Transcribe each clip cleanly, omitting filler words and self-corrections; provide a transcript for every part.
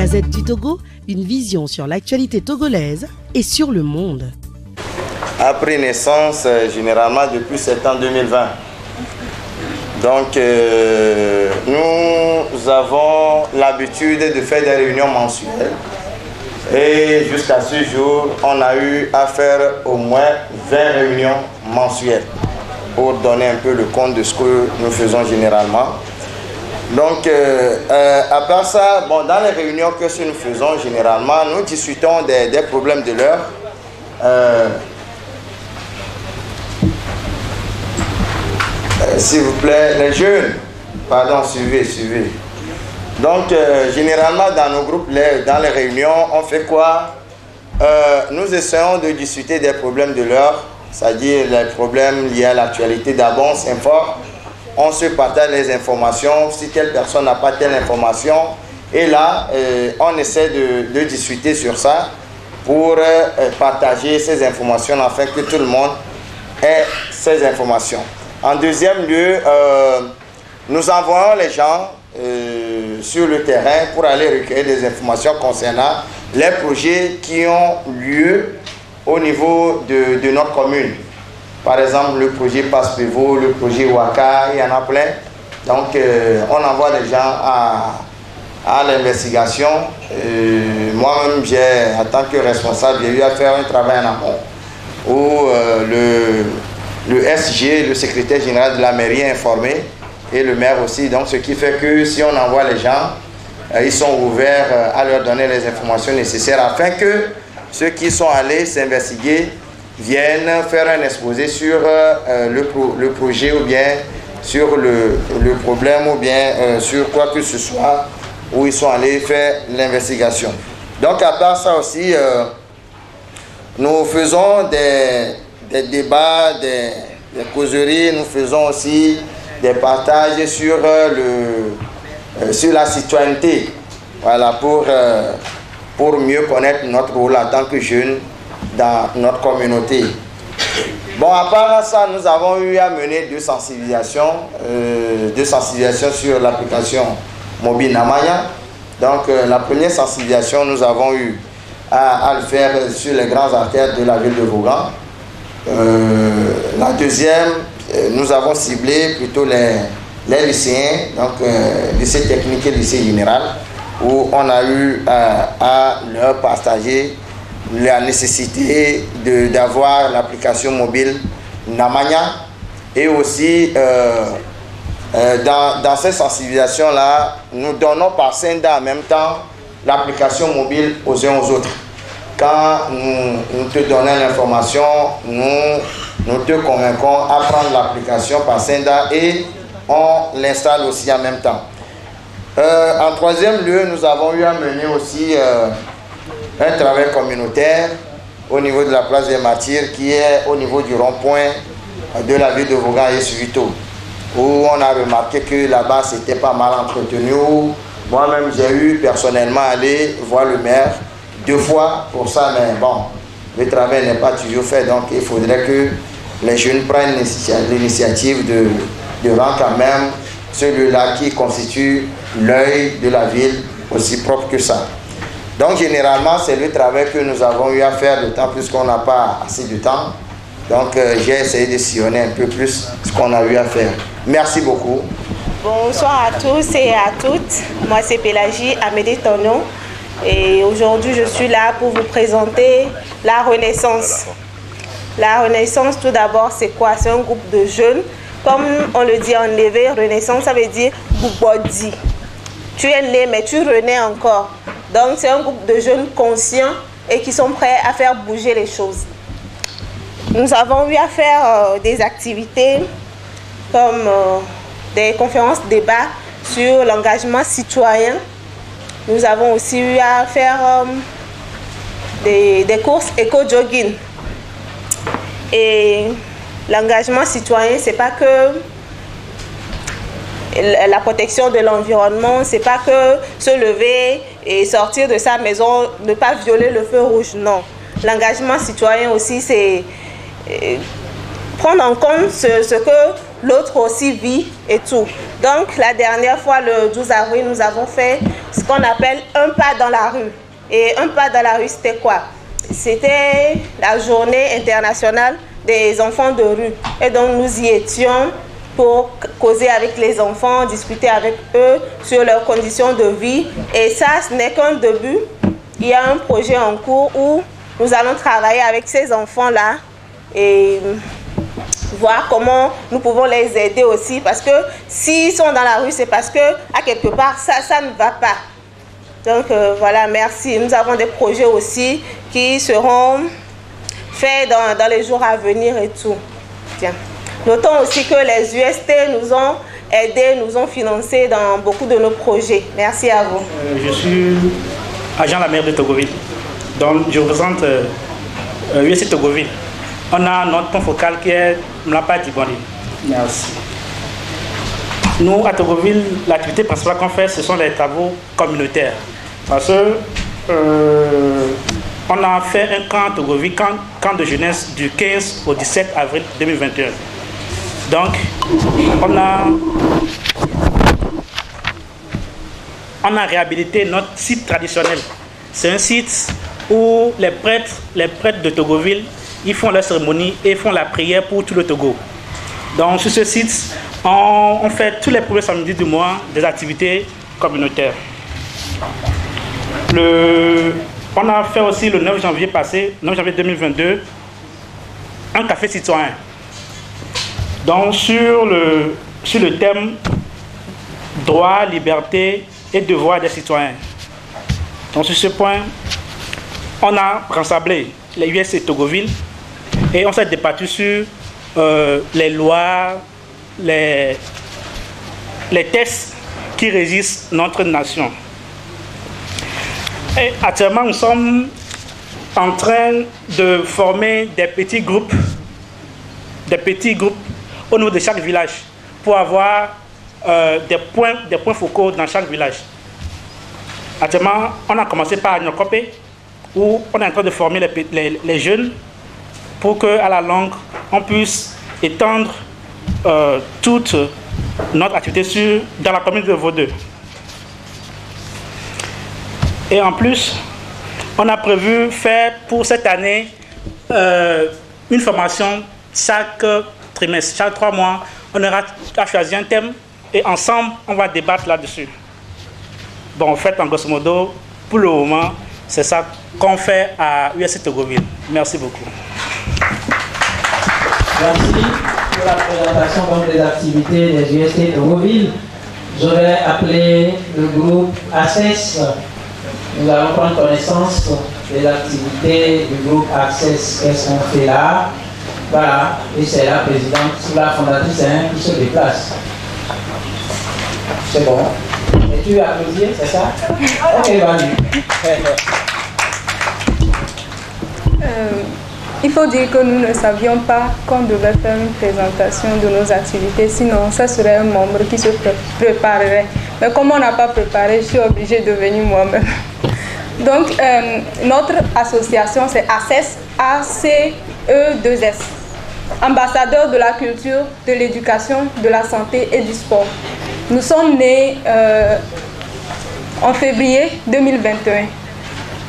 Gazette du Togo, une vision sur l'actualité togolaise et sur le monde. A pris naissance généralement depuis septembre 2020. Donc nous avons l'habitude de faire des réunions mensuelles et jusqu'à ce jour on a eu à faire au moins 20 réunions mensuelles pour donner un peu le compte de ce que nous faisons généralement. Donc à part ça, bon, dans les réunions que nous faisons généralement, nous discutons des problèmes de l'heure. S'il vous plaît, les jeunes, pardon, suivez. Donc, généralement, dans nos groupes, dans les réunions, on fait quoi? Nous essayons de discuter des problèmes de l'heure, c'est-à-dire les problèmes liés à l'actualité. D'abord, on s'informe, on se partage les informations, si telle personne n'a pas telle information. Et là, on essaie de discuter sur ça pour partager ces informations afin que tout le monde ait ces informations. En deuxième lieu, nous envoyons les gens sur le terrain pour aller recueillir des informations concernant les projets qui ont lieu au niveau de notre commune. Par exemple, le projet Passe-Pévo, le projet Waka, il y en a plein. Donc, on envoie les gens à l'investigation. Moi-même, en tant que responsable, j'ai eu à faire un travail en amont où le SG, le secrétaire général de la mairie, est informé et le maire aussi. Donc, ce qui fait que si on envoie les gens, ils sont ouverts à leur donner les informations nécessaires afin que ceux qui sont allés s'investiguer viennent faire un exposé sur le projet ou bien sur le problème ou bien sur quoi que ce soit où ils sont allés faire l'investigation. Donc, à part ça aussi, nous faisons des débats, des causeries, nous faisons aussi des partages sur la citoyenneté, voilà, pour mieux connaître notre rôle en tant que jeunes dans notre communauté. Bon, à part ça, nous avons eu à mener deux sensibilisations sur l'application mobile Namanya. Donc, la première sensibilisation, nous avons eu à le faire sur les grandes artères de la ville de Vaughan. La deuxième, nous avons ciblé plutôt les lycéens, donc lycée technique et lycée général, où on a eu à leur partager la nécessité d'avoir l'application mobile Namanya. Et aussi, dans cette sensibilisation-là, nous donnons par Senda en même temps l'application mobile aux uns aux autres. Quand nous te donnons l'information, nous te convainquons à prendre l'application par Senda et on l'installe aussi en même temps. En troisième lieu, nous avons eu à mener aussi un travail communautaire au niveau de la place des Martyrs qui est au niveau du rond-point de la ville de Vaughan et Suito, où on a remarqué que là-bas c'était pas mal entretenu. Moi-même j'ai eu personnellement à aller voir le maire 2 fois pour ça, mais bon, le travail n'est pas toujours fait, donc il faudrait que les jeunes prennent l'initiative de rendre quand même celui-là qui constitue l'œil de la ville aussi propre que ça. Donc généralement c'est le travail que nous avons eu à faire, d'autant plus qu'on n'a pas assez de temps. Donc j'ai essayé de sillonner un peu plus ce qu'on a eu à faire. Merci beaucoup. Bonsoir à tous et à toutes. Moi c'est Pélagie Amédée Tonon. Et aujourd'hui, je suis là pour vous présenter la Renaissance. La Renaissance, tout d'abord, c'est quoi? C'est un groupe de jeunes. Comme on le dit en éveil, Renaissance, ça veut dire Boubodi. Tu es né, mais tu renais encore. Donc, c'est un groupe de jeunes conscients et qui sont prêts à faire bouger les choses. Nous avons eu à faire des activités comme des conférences, débats sur l'engagement citoyen. Nous avons aussi eu à faire des courses éco-jogging. Et l'engagement citoyen, c'est pas que la protection de l'environnement, c'est pas que se lever et sortir de sa maison, ne pas violer le feu rouge, non. L'engagement citoyen aussi, c'est prendre en compte ce que l'autre aussi vit et tout. Donc la dernière fois, le 12 avril, nous avons fait ce qu'on appelle un pas dans la rue. Et un pas dans la rue, c'était quoi? C'était la journée internationale des enfants de rue. Et donc nous y étions pour causer avec les enfants, discuter avec eux sur leurs conditions de vie. Et ça, ce n'est qu'un début. Il y a un projet en cours où nous allons travailler avec ces enfants-là et voir comment nous pouvons les aider aussi. Parce que s'ils sont dans la rue, c'est parce que à quelque part, ça ne va pas. Donc voilà, merci. Nous avons des projets aussi qui seront faits dans les jours à venir et tout. Tiens. Notons aussi que les UST nous ont aidés, nous ont financés dans beaucoup de nos projets. Merci à vous. Je suis agent de la mairie de Togoville. Donc je représente UST Togoville. On a notre point focal qui est Mlapa Dibandi. Merci. Nous, à Togoville, l'activité principale qu'on fait, ce sont les travaux communautaires. Parce que on a fait un camp à Togoville, camp de jeunesse du 15 au 17 avril 2021. Donc, on a réhabilité notre site traditionnel. C'est un site où les prêtres de Togoville, ils font la cérémonie et font la prière pour tout le Togo. Donc, sur ce site, on fait tous les premiers samedis du mois des activités communautaires. On a fait aussi le 9 janvier passé, 9 janvier 2022, un café citoyen. Donc sur le thème droit, liberté et devoir des citoyens. Donc sur ce point, on a rassemblé les UST Togoville et on s'est débattu sur les lois, les textes qui régissent notre nation. Et actuellement, nous sommes en train de former des petits groupes au niveau de chaque village pour avoir des points focaux dans chaque village. Actuellement, on a commencé par Nyokope, où on est en train de former les jeunes pour qu'à la longue, on puisse étendre toute notre activité dans la commune de Vaudeux. Et en plus, on a prévu faire pour cette année une formation chaque trimestre, chaque 3 mois. On aura à choisir un thème et ensemble, on va débattre là-dessus. Bon, en fait, en grosso modo, pour le moment, c'est ça qu'on fait à UST Togoville. Merci beaucoup. Merci pour la présentation des activités des UST Togoville. Je vais appeler le groupe ACCESS. Nous allons prendre connaissance des activités du groupe ACCESS. Qu'est-ce qu'on fait là? Voilà, et c'est la présidente, la fondatrice qui se déplace. C'est bon. Et tu applaudis, c'est ça? Ok, vas-y. Il faut dire que nous ne savions pas qu'on devait faire une présentation de nos activités, sinon ça serait un membre qui se préparerait. Mais comme on n'a pas préparé, je suis obligée de venir moi-même. Donc, notre association, c'est ACES, ACE2S, ambassadeur de la culture, de l'éducation, de la santé et du sport. Nous sommes nés en février 2021.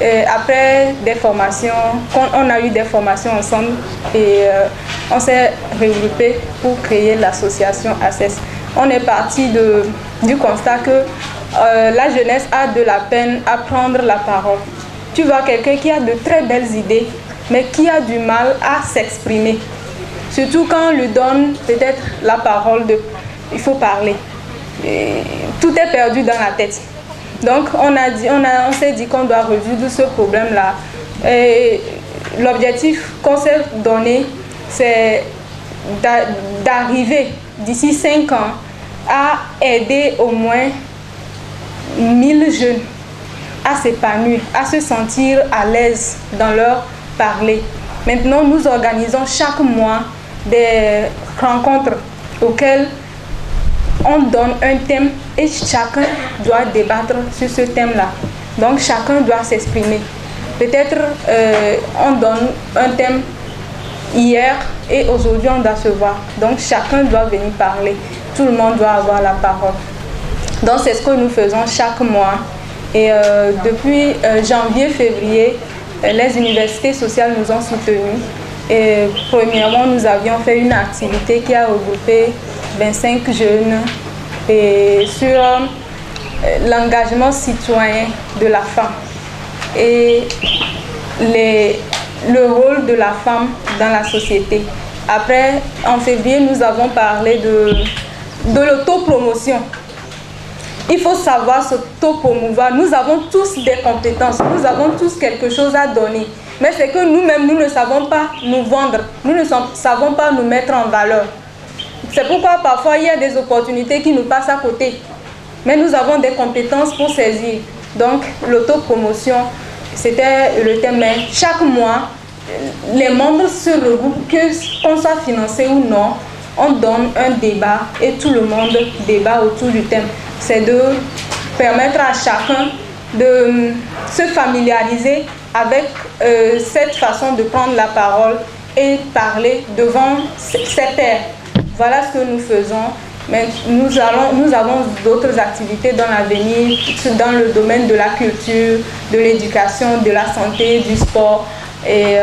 Et après des formations, on a eu des formations ensemble et on s'est regroupés pour créer l'association ACES. On est parti du constat que la jeunesse a de la peine à prendre la parole. Tu vois quelqu'un qui a de très belles idées, mais qui a du mal à s'exprimer. Surtout quand on lui donne peut-être la parole il faut parler. Et tout est perdu dans la tête. Donc on s'est dit qu'on doit résoudre ce problème-là. Et l'objectif qu'on s'est donné, c'est d'arriver d'ici 5 ans à aider au moins 1000 jeunes à s'épanouir, à se sentir à l'aise dans leur parler. Maintenant, nous organisons chaque mois des rencontres auxquelles on donne un thème et chacun doit débattre sur ce thème-là. Donc, chacun doit s'exprimer. Peut-être on donne un thème hier et aujourd'hui on doit se voir. Donc chacun doit venir parler. Tout le monde doit avoir la parole. Donc c'est ce que nous faisons chaque mois. Et depuis janvier-février, les universités sociales nous ont soutenus. Et premièrement, nous avions fait une activité qui a regroupé 25 jeunes et sur l'engagement citoyen de la femme et le rôle de la femme dans la société. Après, en février, nous avons parlé de l'autopromotion. Il faut savoir s'auto-promouvoir. Nous avons tous des compétences, nous avons tous quelque chose à donner. Mais c'est que nous-mêmes, nous ne savons pas nous vendre, nous ne savons pas nous mettre en valeur. C'est pourquoi parfois il y a des opportunités qui nous passent à côté. Mais nous avons des compétences pour saisir. Donc l'autopromotion, c'était le thème. Mais chaque mois, les membres se regroupent, qu'on soit financé ou non, on donne un débat et tout le monde débat autour du thème. C'est de permettre à chacun de se familiariser avec cette façon de prendre la parole et parler devant ses pairs. Voilà ce que nous faisons. Mais nous avons d'autres activités dans l'avenir, dans le domaine de la culture, de l'éducation, de la santé, du sport. Et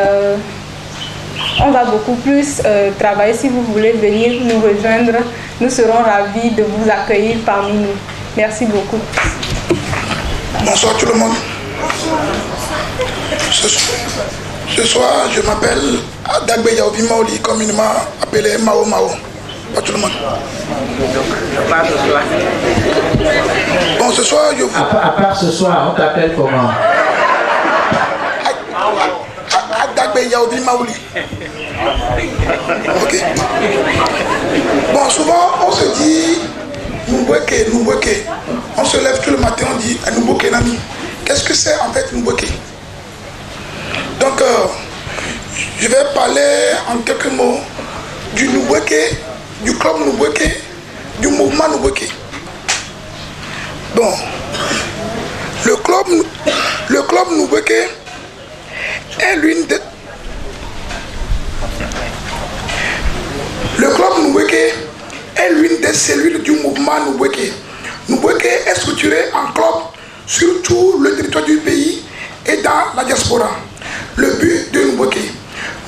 on va beaucoup plus travailler. Si vous voulez venir nous rejoindre, nous serons ravis de vous accueillir parmi nous. Merci beaucoup. Bonsoir tout le monde. Ce soir, je m'appelle Dagbe Yaobi Maoli, communément appelé Mao Mao. Pas tout le monde. Bon, ce soir, je vous... À part ce soir, on t'appelle comment? Dagbe Yaobi Maoli. Ok. Bon, souvent, on se dit, Noubweke. On se lève tout le matin, on dit, Noubweke Nami. Qu'est-ce que c'est en fait Noubweke? Donc, je vais parler en quelques mots du Noubweke, du club Noubweke, du mouvement Noubweke. Bon, le club Noubweke est l'une des... Le club Noubweke est l'une des cellules du mouvement Noubweke. Noubweke est structuré en club sur tout le territoire du pays et dans la diaspora. Le but de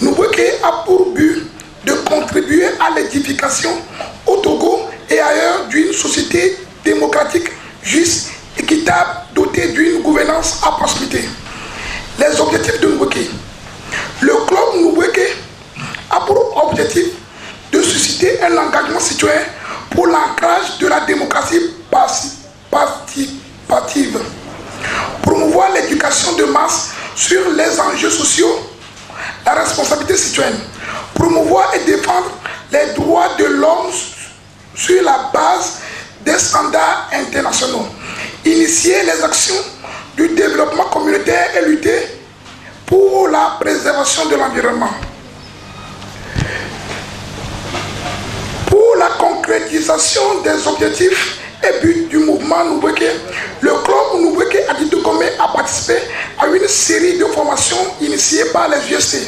Noubweke a pour but de contribuer à l'édification au Togo et ailleurs d'une société démocratique, juste, équitable, dotée d'une gouvernance à prospérité. Les objectifs de Noubweke. Le club Noubweke a pour objectif de susciter un engagement citoyen pour l'ancrage de la démocratie participative, promouvoir l'éducation de masse sur les enjeux sociaux, la responsabilité citoyenne, promouvoir et défendre les droits de l'homme sur la base des standards internationaux, initier les actions du développement communautaire et lutter pour la préservation de l'environnement. Pour la concrétisation des objectifs et buts du mouvement Noubweke, le club Noubweke Adidou Gomé a participé à une série de formations initiées par les UST.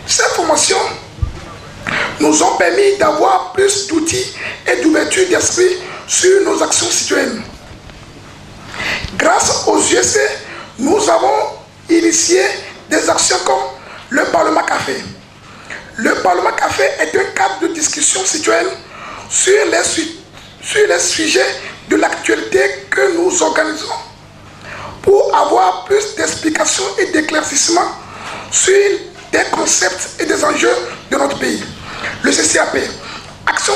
Ces formations nous ont permis d'avoir plus d'outils et d'ouverture d'esprit sur nos actions citoyennes. Grâce aux UST, nous avons initié des actions comme le Parlement Café. Le Parlement Café est un cadre de discussion citoyenne sur les sujets de l'actualité que nous organisons pour avoir plus d'explications et d'éclaircissements sur des concepts et des enjeux de notre pays. Le CCAP, Action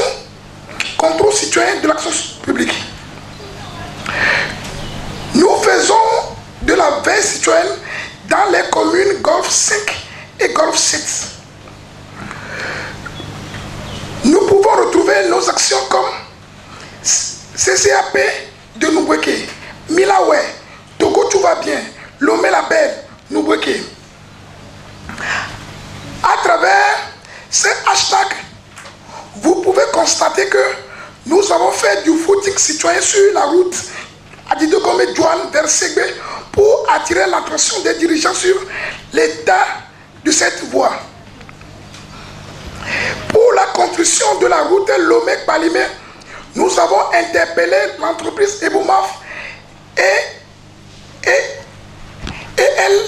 Contrôle Citoyen de l'Action Publique. Nous faisons de la veille citoyenne dans les communes Golfe 5 et Golfe 7. Nous pouvons retrouver nos actions comme CCAP de Noubweke, Milawe, Togo tout va bien, Lomé la Belle, Noubweke. À travers ces hashtags, vous pouvez constater que nous avons fait du footing citoyen sur la route Adidou Gomé Douane vers Ségbé pour attirer l'attention des dirigeants sur l'état de cette voie. Pour la construction de la route Lomé-Palimé, nous avons interpellé l'entreprise Ebomaf et elle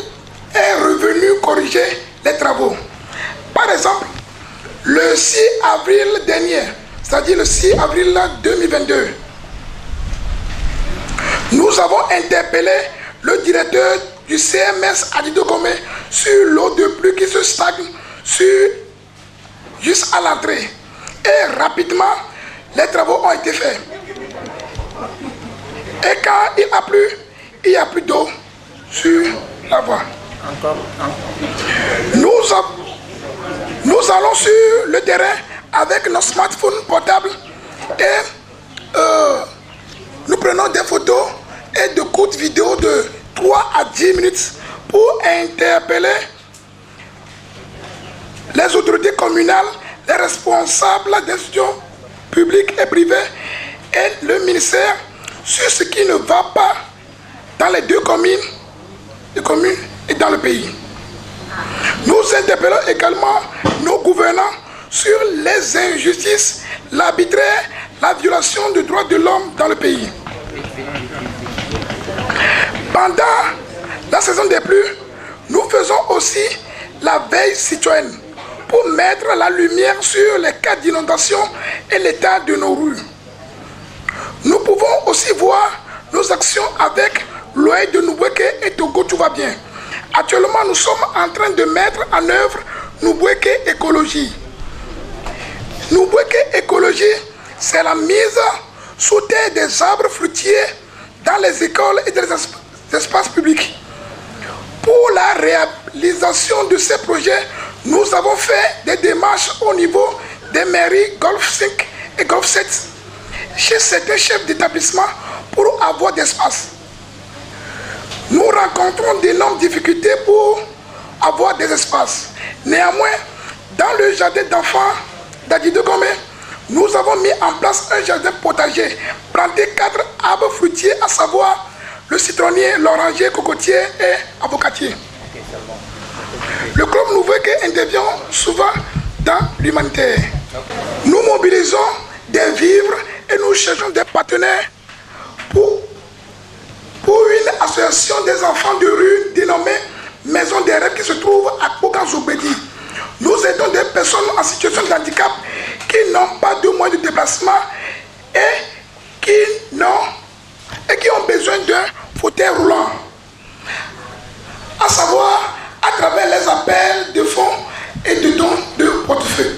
est revenue corriger les travaux. Par exemple, le 6 avril dernier, c'est-à-dire le 6 avril 2022, nous avons interpellé le directeur du CMS Adidogomé sur l'eau de pluie qui se stagne juste à l'entrée. Et rapidement, les travaux ont été faits. Et quand il a plu, il n'y a plus d'eau sur la voie. Nous allons sur le terrain avec nos smartphones portables et nous prenons des photos et de courtes vidéos de 3 à 10 minutes pour interpeller les autorités communales, les responsables d'institutions publiques et privées et le ministère sur ce qui ne va pas dans les deux communes et dans le pays. Nous interpellons également nos gouvernants sur les injustices, l'arbitraire, la violation des droits de l'homme dans le pays. Pendant la saison des pluies, nous faisons aussi la veille citoyenne pour mettre la lumière sur les cas d'inondation et l'état de nos rues. Nous pouvons aussi voir nos actions avec l'OE de Nubweke et Togo, tout va bien. Actuellement, nous sommes en train de mettre en œuvre Nubweke Écologie. Nubweke Écologie, c'est la mise sous terre des arbres fruitiers dans les écoles et dans les espaces publics. Pour la réalisation de ces projets, nous avons fait des démarches au niveau des mairies Golf 5 et Golf 7 chez certains chefs d'établissement pour avoir d'espace. Nous rencontrons d'énormes difficultés pour avoir des espaces. Néanmoins, dans le jardin d'enfants d'Adidogomé, nous avons mis en place un jardin potager, planté 4 arbres fruitiers, à savoir le citronnier, l'oranger, cocotier et avocatier. Le club Nubweke intervient souvent dans l'humanitaire. Nous mobilisons des vivres et nous cherchons des partenaires pour une association des enfants de rue dénommée Maison des Rêves qui se trouve à Koganzobedi. Nous aidons des personnes en situation de handicap qui n'ont pas de moyens de déplacement et qui ont besoin d'un fauteuil roulant. À savoir, à travers les appels de fonds et de dons de portefeuille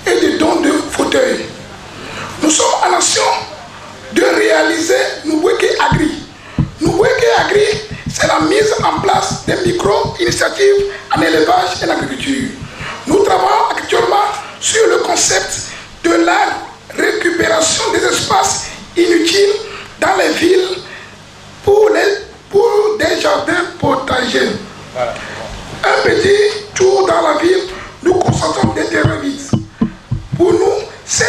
et de dons de fauteuil. Nous sommes en action de réaliser Nubweke Agri. Nubweke Agri, c'est la mise en place des micro-initiatives en élevage et en agriculture. Nous travaillons actuellement sur le concept de la récupération des espaces inutiles dans les villes pour des jardins potagers. Voilà. Un petit tour dans la ville, nous constatons des terrains vides. Pour nous, ces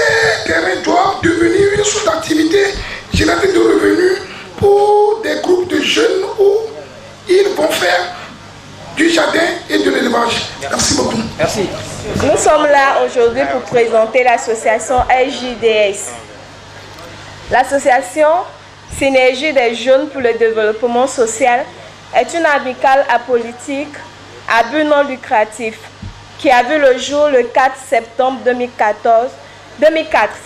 terrains doivent devenir une source d'activité génératrice de revenus pour des groupes de jeunes où ils vont faire du jardin et de l'élevage. Merci beaucoup. Merci. Nous sommes là aujourd'hui pour présenter l'association SJDS. L'association Synergie des jeunes pour le développement social est une amicale apolitique à but non lucratif qui a vu le jour le 4 septembre 2004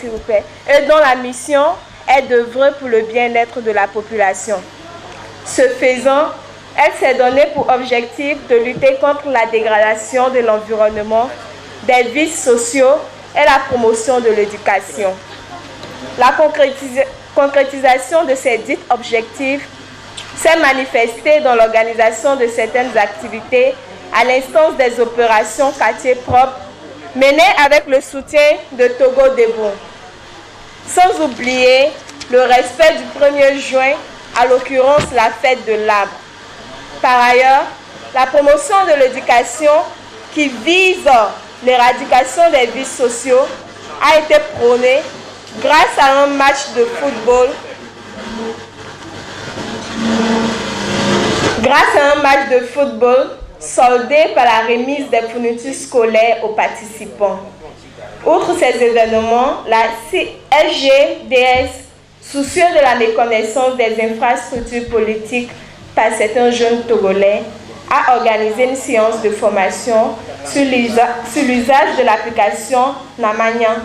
s'il vous plaît, et dont la mission est d'œuvrer pour le bien-être de la population. Ce faisant, elle s'est donnée pour objectif de lutter contre la dégradation de l'environnement, des vices sociaux et la promotion de l'éducation. La concrétisation de ces dits objectifs s'est manifestée dans l'organisation de certaines activités à l'instance des opérations quartier propre menées avec le soutien de Togo Debout. Sans oublier le respect du 1er juin, à l'occurrence la fête de l'arbre. Par ailleurs, la promotion de l'éducation qui vise l'éradication des vices sociaux a été prônée grâce à un match de football. soldée par la remise des fournitures scolaires aux participants. Outre ces événements, la SGDS, soucieuse de la méconnaissance des infrastructures politiques par certains jeunes Togolais, a organisé une séance de formation sur l'usage de l'application Namanya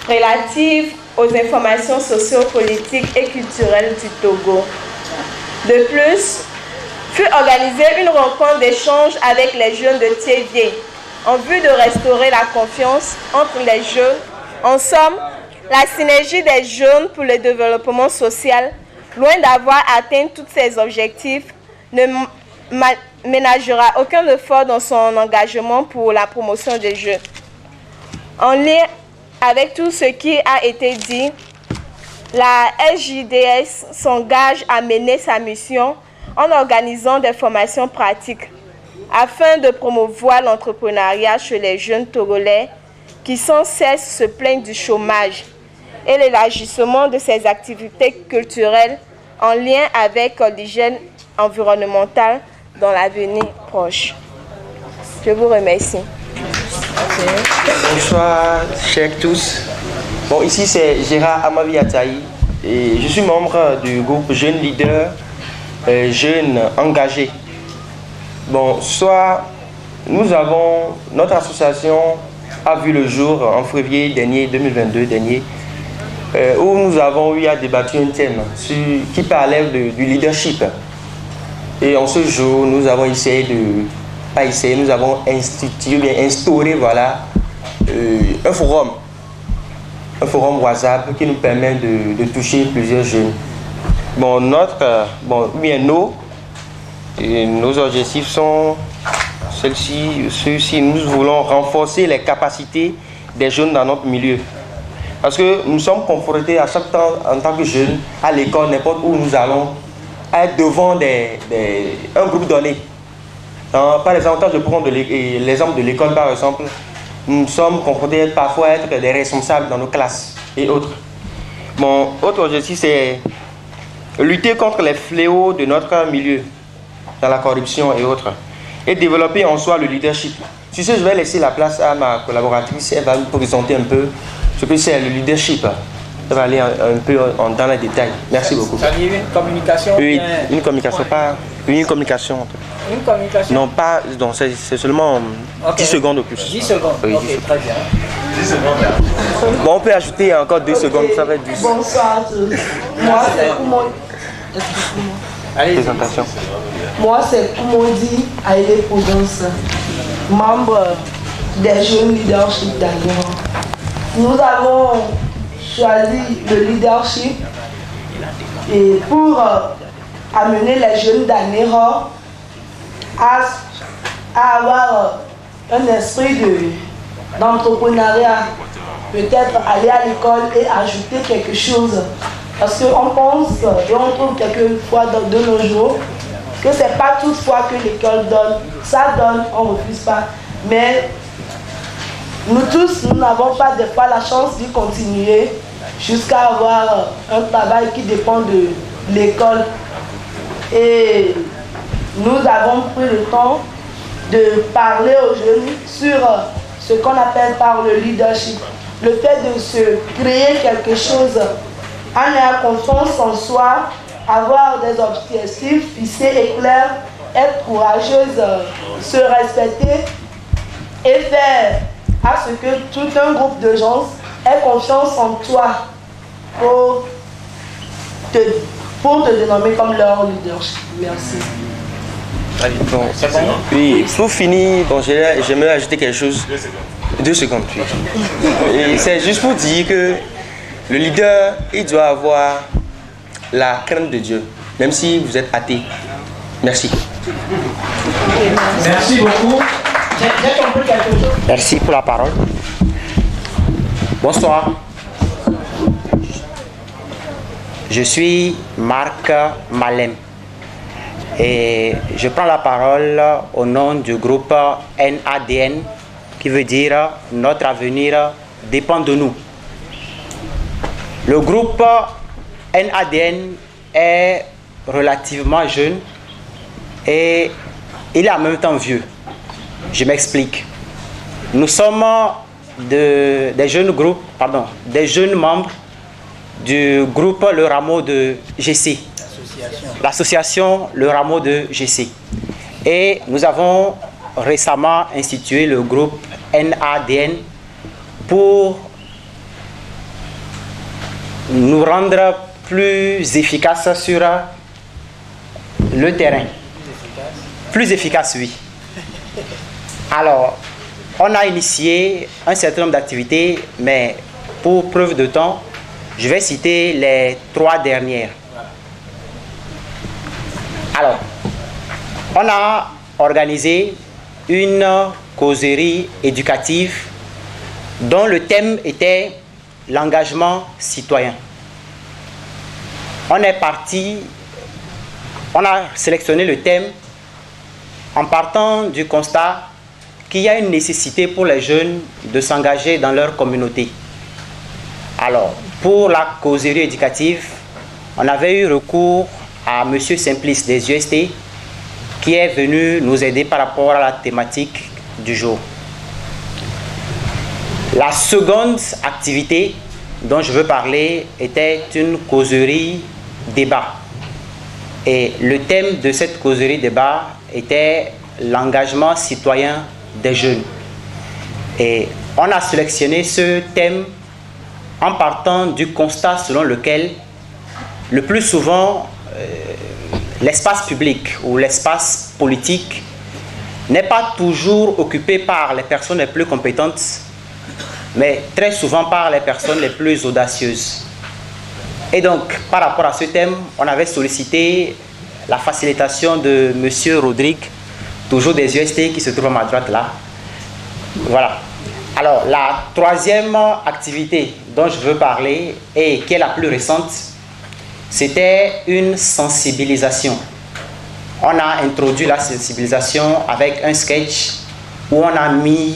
relative aux informations sociopolitiques et culturelles du Togo. De plus, fut organisée une rencontre d'échange avec les jeunes de Thiévié en vue de restaurer la confiance entre les jeunes. En somme, la synergie des jeunes pour le développement social, loin d'avoir atteint tous ses objectifs, ne ménagera aucun effort dans son engagement pour la promotion des jeunes. En lien avec tout ce qui a été dit, la SJDS s'engage à mener sa mission en organisant des formations pratiques afin de promouvoir l'entrepreneuriat chez les jeunes Togolais qui sans cesse se plaignent du chômage et l'élargissement de ces activités culturelles en lien avec l'hygiène environnementale dans l'avenir proche. Je vous remercie. Bonsoir, chers tous. Bon, ici c'est Gérard Amavi Ataï et je suis membre du groupe Jeunes Leaders, Jeunes Engagés. Bon, notre association a vu le jour en février dernier, 2022 dernier, où nous avons eu à débattre un thème qui parlait du leadership. Et en ce jour, nous avons nous avons instauré voilà, un forum WhatsApp qui nous permet de toucher plusieurs jeunes. Bon, nos objectifs sont ceux-ci. Nous voulons renforcer les capacités des jeunes dans notre milieu. Parce que nous sommes confrontés à chaque temps, en tant que jeunes, à l'école, n'importe où nous allons, à être devant un groupe donné. Par exemple, quand je prends l'exemple de l'école, par exemple, nous sommes confrontés parfois à être des responsables dans nos classes et autres. Mon autre objectif, c'est lutter contre les fléaux de notre milieu, dans la corruption et autres, et développer en soi le leadership. Sur ce, je vais laisser la place à ma collaboratrice, elle va nous présenter un peu ce que c'est le leadership. Elle va aller un peu dans les détails. Merci beaucoup. Ça dit une communication? Oui, une communication, pas une communication. Une communication? Non, pas, c'est seulement 10 secondes au plus. 10 secondes, oui, ok, 10 très bien. 10 secondes. Bon, on peut ajouter encore 2 secondes, ça va être 10. Bonsoir à tous. Moi, c'est Koumondi. Allez, présentation. Moi, c'est Koumondi Aïlé Prudence, membre des jeunes leadership d'Aguerre. Nous avons choisi le leadership et pour amener les jeunes d'Aguerre à avoir un esprit d'entrepreneuriat, peut-être aller à l'école et ajouter quelque chose. Parce qu'on pense et on trouve quelquefois de nos jours que ce n'est pas toutefois que l'école donne. Ça donne, on ne refuse pas. Mais nous tous, nous n'avons pas des fois la chance d'y continuer jusqu'à avoir un travail qui dépend de l'école. Et nous avons pris le temps de parler aux jeunes sur ce qu'on appelle par le leadership. Le fait de se créer quelque chose en ayant confiance en soi, avoir des objectifs fixés et clairs, être courageuse, se respecter et faire à ce que tout un groupe de gens ait confiance en toi pour te dénommer comme leur leadership. Merci. Bon, oui, pour finir, bon, j'aimerais ajouter quelque chose. 2 secondes, puis. Et c'est juste pour dire que le leader, il doit avoir la crainte de Dieu, même si vous êtes athée. Merci. Merci beaucoup. J'ai compris quelque chose. Merci pour la parole. Bonsoir. Je suis Marc Malem et je prends la parole au nom du groupe NADN qui veut dire notre avenir dépend de nous. Le groupe NADN est relativement jeune et il est en même temps vieux. Je m'explique. Nous sommes des jeunes membres du groupe Le Rameau de GC, l'association Le Rameau de GC. Et nous avons récemment institué le groupe NADN pour nous rendre plus efficaces sur le terrain. Plus efficace, oui. Alors, on a initié un certain nombre d'activités, mais pour preuve de temps, je vais citer les 3 dernières. Alors, on a organisé une causerie éducative dont le thème était l'engagement citoyen. On a sélectionné le thème en partant du constat qu'il y a une nécessité pour les jeunes de s'engager dans leur communauté. Alors, pour la causerie éducative, on avait eu recours à M. Simplice des UST qui est venu nous aider par rapport à la thématique du jour. La seconde activité dont je veux parler était une causerie débat. Et le thème de cette causerie débat était l'engagement citoyen des jeunes. Et on a sélectionné ce thème en partant du constat selon lequel le plus souvent l'espace public ou l'espace politique n'est pas toujours occupé par les personnes les plus compétentes, mais très souvent par les personnes les plus audacieuses. Et donc, par rapport à ce thème, on avait sollicité la facilitation de M. Rodrigue, toujours des UST, qui se trouve à ma droite là. Voilà. Alors, la troisième activité dont je veux parler et qui est la plus récente, c'était une sensibilisation. On a introduit la sensibilisation avec un sketch où on a mis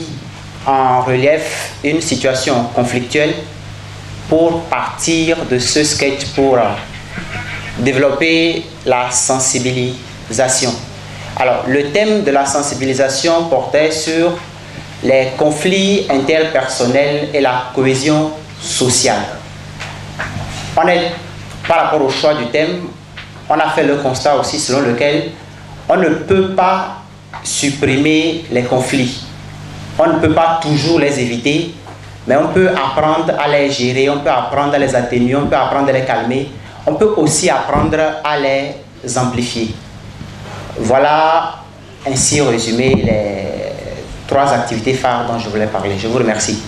en relief une situation conflictuelle pour partir de ce sketch pour développer la sensibilisation. Alors, le thème de la sensibilisation portait sur les conflits interpersonnels et la cohésion sociale. Par rapport au choix du thème, on a fait le constat aussi selon lequel on ne peut pas supprimer les conflits. On ne peut pas toujours les éviter, mais on peut apprendre à les gérer, on peut apprendre à les atténuer, on peut apprendre à les calmer, on peut aussi apprendre à les amplifier. Voilà ainsi résumé les 3 activités phares dont je voulais parler. Je vous remercie.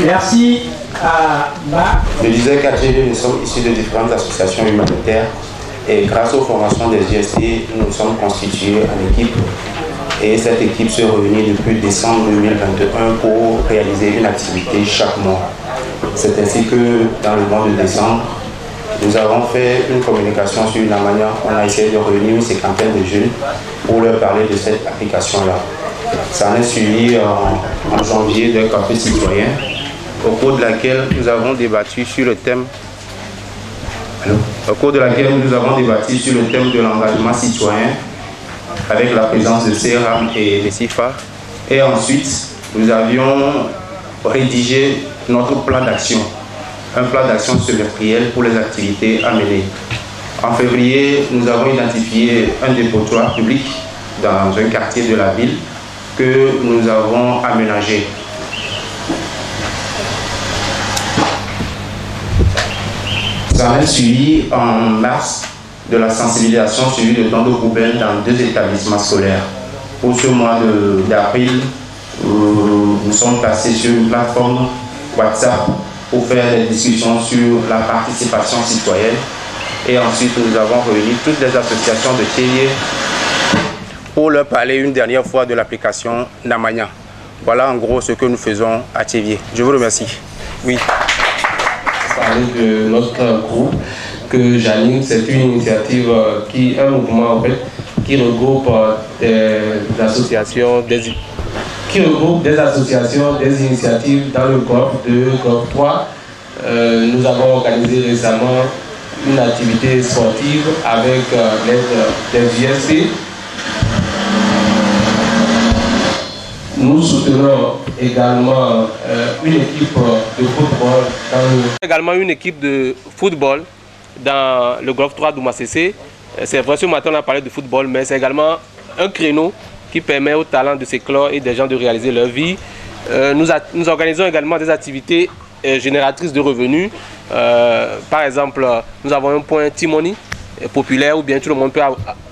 Merci à Marc. Je disais qu'à GD, nous sommes issus de différentes associations humanitaires et grâce aux formations des UST, nous sommes constitués en équipe et cette équipe se réunit depuis décembre 2021 pour réaliser une activité chaque mois. C'est ainsi que dans le mois de décembre, nous avons fait une communication sur la manière, on a essayé de réunir une cinquantaine de jeunes pour leur parler de cette application-là. Ça en est suivi en janvier d'un café citoyen, au cours de laquelle nous avons débattu sur le thème de l'engagement citoyen avec la présence de CERAM et les CIFA. Et ensuite, nous avions rédigé notre plan d'action, un plan d'action semestriel pour les activités à mener. En février, nous avons identifié un dépotoir public dans un quartier de la ville que nous avons aménagé. Ça a suivi en mars de la sensibilisation suivie de temps de poubelles dans 2 établissements scolaires. Pour ce mois d'avril, nous sommes passés sur une plateforme WhatsApp pour faire des discussions sur la participation citoyenne. Et ensuite, nous avons réuni toutes les associations de Théier pour leur parler une dernière fois de l'application Namanya. Voilà en gros ce que nous faisons à Théier. Je vous remercie. Oui. Parler de notre groupe que j'anime, c'est une initiative un mouvement en fait, qui regroupe des associations, des initiatives dans le GOP 2, GOP 3. Nous avons organisé récemment une activité sportive avec l'aide des USP nous soutenons également une équipe de football. Également une équipe de football dans le Golf 3 d'Oumassé. C'est vrai, ce matin on a parlé de football, mais c'est également un créneau qui permet aux talents de s'éclore et des gens de réaliser leur vie. Nous organisons également des activités génératrices de revenus. Par exemple, nous avons un point Timoni populaire où bien tout le monde peut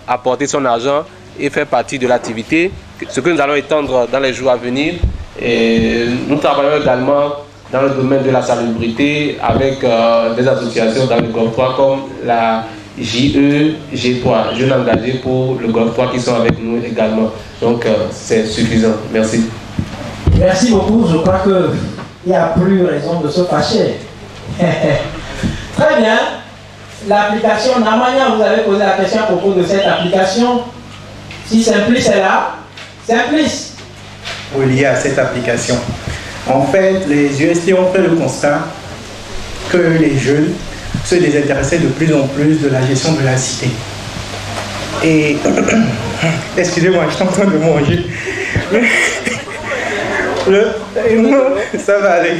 apporter son argent et faire partie de l'activité, ce que nous allons étendre dans les jours à venir. Et nous travaillons également dans le domaine de la salubrité avec des associations dans le Golf 3 comme la JEG3, Jeunes engagés pour le Golf 3 qui sont avec nous également. Donc c'est suffisant. Merci. Merci beaucoup. Je crois qu'il n'y a plus raison de se fâcher. Très bien. L'application Namanya, vous avez posé la question à propos de cette application. Si Simplice est là, Simplice. Lié à cette application. En fait, les UST ont fait le constat que les jeunes se désintéressaient de plus en plus de la gestion de la cité. Et excusez-moi, je suis en train de manger. Ça va aller.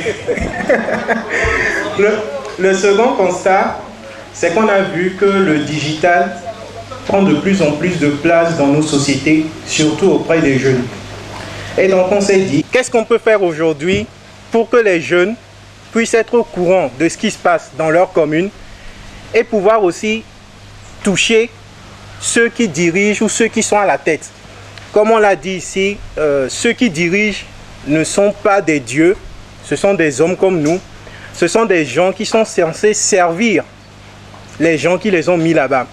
Le second constat, c'est qu'on a vu que le digital prend de plus en plus de place dans nos sociétés, surtout auprès des jeunes. Et donc on s'est dit, qu'est-ce qu'on peut faire aujourd'hui pour que les jeunes puissent être au courant de ce qui se passe dans leur commune et pouvoir aussi toucher ceux qui dirigent ou ceux qui sont à la tête. Comme on l'a dit ici, ceux qui dirigent ne sont pas des dieux, ce sont des hommes comme nous. Ce sont des gens qui sont censés servir les gens qui les ont mis là-bas.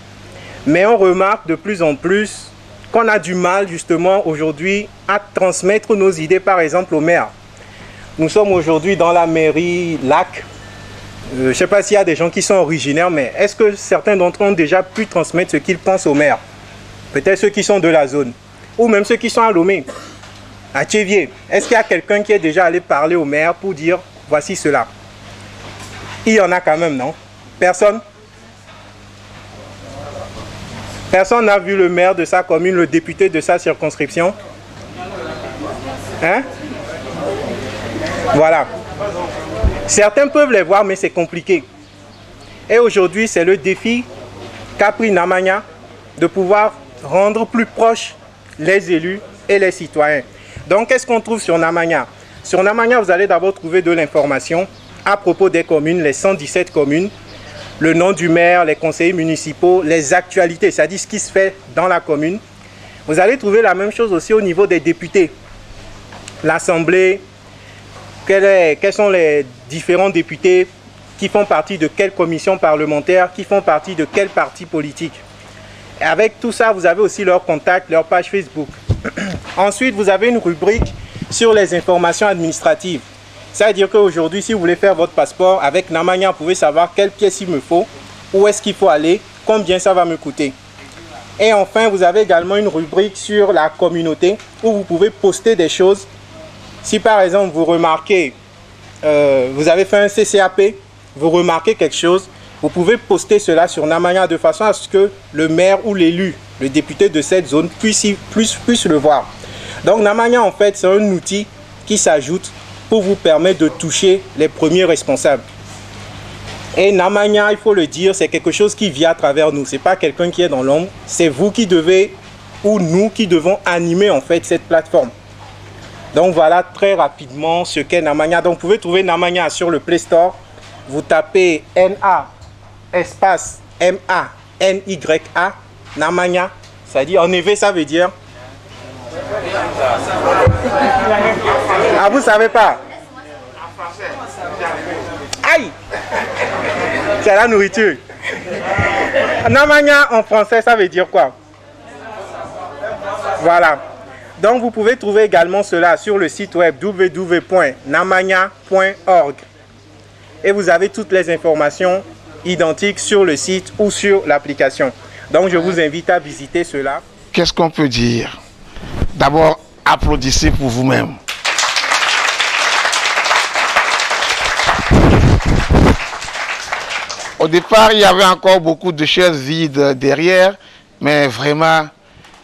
Mais on remarque de plus en plus qu'on a du mal justement aujourd'hui à transmettre nos idées, par exemple au maire. Nous sommes aujourd'hui dans la mairie Lac. Je ne sais pas s'il y a des gens qui sont originaires, mais est-ce que certains d'entre eux ont déjà pu transmettre ce qu'ils pensent au maire? Peut-être ceux qui sont de la zone, ou même ceux qui sont à Lomé, à Tchévier. Est-ce qu'il y a quelqu'un qui est déjà allé parler au maire pour dire voici cela? Il y en a quand même, non? Personne? Personne n'a vu le maire de sa commune, le député de sa circonscription? Hein? Voilà. Certains peuvent les voir, mais c'est compliqué. Et aujourd'hui, c'est le défi qu'a pris Namanya de pouvoir rendre plus proches les élus et les citoyens. Donc, qu'est-ce qu'on trouve sur Namanya? Sur Namanya, vous allez d'abord trouver de l'information à propos des communes, les 117 communes, le nom du maire, les conseillers municipaux, les actualités, c'est-à-dire ce qui se fait dans la commune. Vous allez trouver la même chose aussi au niveau des députés. L'Assemblée, quels sont les différents députés qui font partie de quelle commission parlementaire, qui font partie de quel parti politique. Et avec tout ça, vous avez aussi leurs contacts, leur page Facebook. Ensuite, vous avez une rubrique sur les informations administratives. C'est-à-dire qu'aujourd'hui, si vous voulez faire votre passeport, avec Namanya, vous pouvez savoir quelle pièce il me faut, où est-ce qu'il faut aller, combien ça va me coûter. Et enfin, vous avez également une rubrique sur la communauté, où vous pouvez poster des choses. Si par exemple, vous remarquez, vous avez fait un CCAP, vous remarquez quelque chose, vous pouvez poster cela sur Namanya de façon à ce que le maire ou l'élu, le député de cette zone, puisse le voir. Donc Namanya, en fait, c'est un outil qui s'ajoute pour vous permettre de toucher les premiers responsables. Et Namanya, il faut le dire, c'est quelque chose qui vit à travers nous. Ce n'est pas quelqu'un qui est dans l'ombre. C'est vous qui devez, ou nous qui devons animer en fait cette plateforme. Donc voilà très rapidement ce qu'est Namanya. Donc vous pouvez trouver Namanya sur le Play Store. Vous tapez NA espace MANYA, Namanya. Ça dit en EV, ça veut dire. Ah, vous savez pas? Aïe! C'est la nourriture. Namanya en français, ça veut dire quoi? Voilà. Donc vous pouvez trouver également cela sur le site web www.namanya.org. Et vous avez toutes les informations identiques sur le site ou sur l'application. Donc je vous invite à visiter cela. Qu'est-ce qu'on peut dire? D'abord, applaudissez pour vous-même. Au départ, il y avait encore beaucoup de chaises vides derrière, mais vraiment,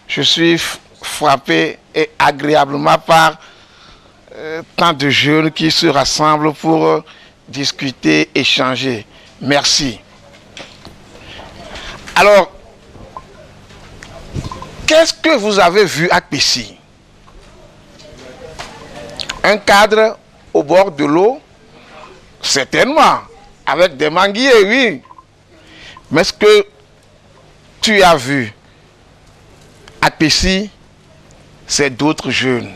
je suis frappé et agréablement par tant de jeunes qui se rassemblent pour discuter, échanger. Merci. Alors, qu'est-ce que vous avez vu à Pessi? Un cadre au bord de l'eau? Certainement. Avec des manguiers, oui. Mais ce que tu as vu à Pessi, c'est d'autres jeunes,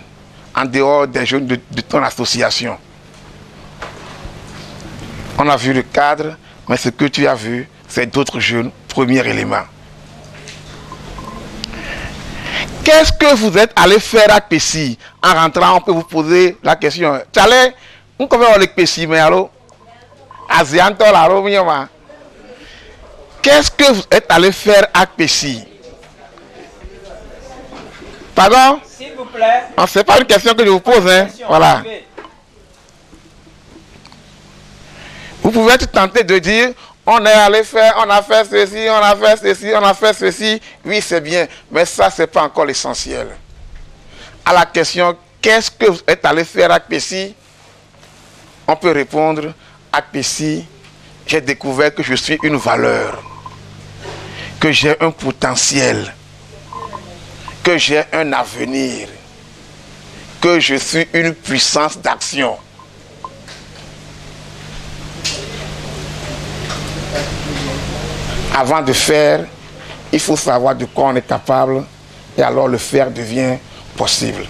en dehors des jeunes de ton association. On a vu le cadre, mais ce que tu as vu, c'est d'autres jeunes, premier élément. Qu'est-ce que vous êtes allé faire à Pessi? En rentrant, on peut vous poser la question. Tchale, on comment on est Pessi, mais alors? Qu'est-ce que vous êtes allé faire à Pessi? Pardon? S'il vous plaît. Ce n'est pas une question que je vous pose, hein? Voilà. Vous pouvez être tenté de dire, on est allé faire, on a fait ceci, on a fait ceci, on a fait ceci. Oui, c'est bien, mais ça, ce n'est pas encore l'essentiel. À la question, qu'est-ce que vous êtes allé faire à Pessi? On peut répondre, à Pessi, j'ai découvert que je suis une valeur, que j'ai un potentiel, que j'ai un avenir, que je suis une puissance d'action. Avant de faire, il faut savoir de quoi on est capable et alors le faire devient possible.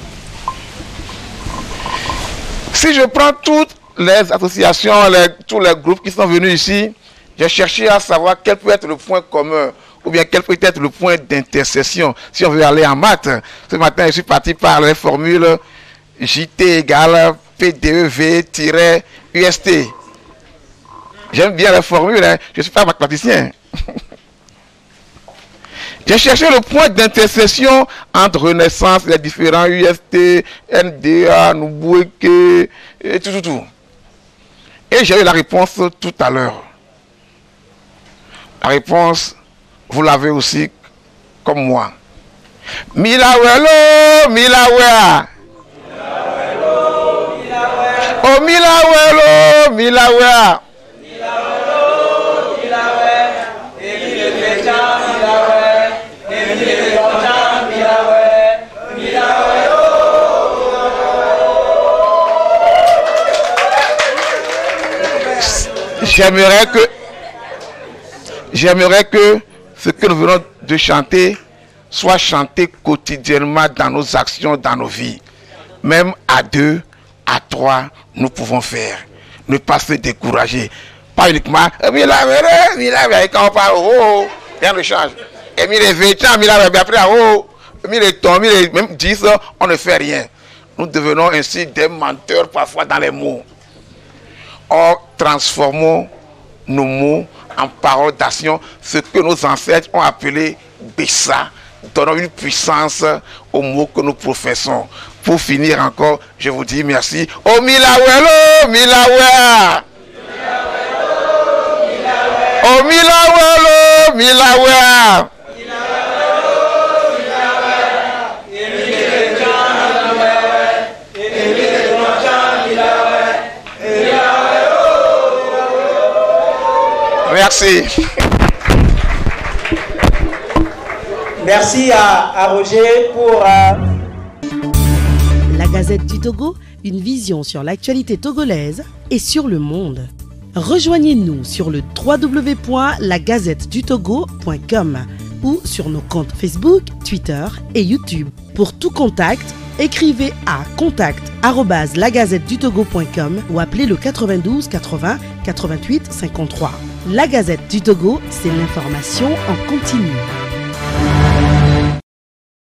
Si je prends toutes les associations, tous les groupes qui sont venus ici, j'ai cherché à savoir quel peut être le point commun ou bien quel peut être le point d'intersection si on veut aller en maths. Ce matin, je suis parti par les formules JT égale PDEV-UST. J'aime bien les formules, hein. Je ne suis pas mathématicien. J'ai cherché le point d'intersection entre Renaissance, les différents UST, NDA, Nuboueke, et tout. Et j'ai eu la réponse tout à l'heure. La réponse, vous l'avez aussi comme moi. Milawelo, Milawea. Oh, Milawelo, Milawea. J'aimerais que ce que nous venons de chanter soit chanté quotidiennement dans nos actions, dans nos vies. Même à 2, à 3, nous pouvons faire. Ne pas se décourager. Pas uniquement, quand on parle, rien ne change. Et après, même 10, on ne fait rien. Nous devenons ainsi des menteurs parfois dans les mots. Or, transformons nos mots en paroles d'action, ce que nos ancêtres ont appelé Bessa. Donnons une puissance aux mots que nous professons. Pour finir encore, je vous dis merci. Oh Milawelo, Milawea. Oh Milawelo, Milawea. Merci. Merci à Roger pour... La Gazette du Togo, une vision sur l'actualité togolaise et sur le monde. Rejoignez-nous sur le www.lagazettedutogo.com ou sur nos comptes Facebook, Twitter et YouTube. Pour tout contact, écrivez à contact@lagazettedutogo.com ou appelez le 92 80 88 53. La Gazette du Togo, c'est l'information en continu.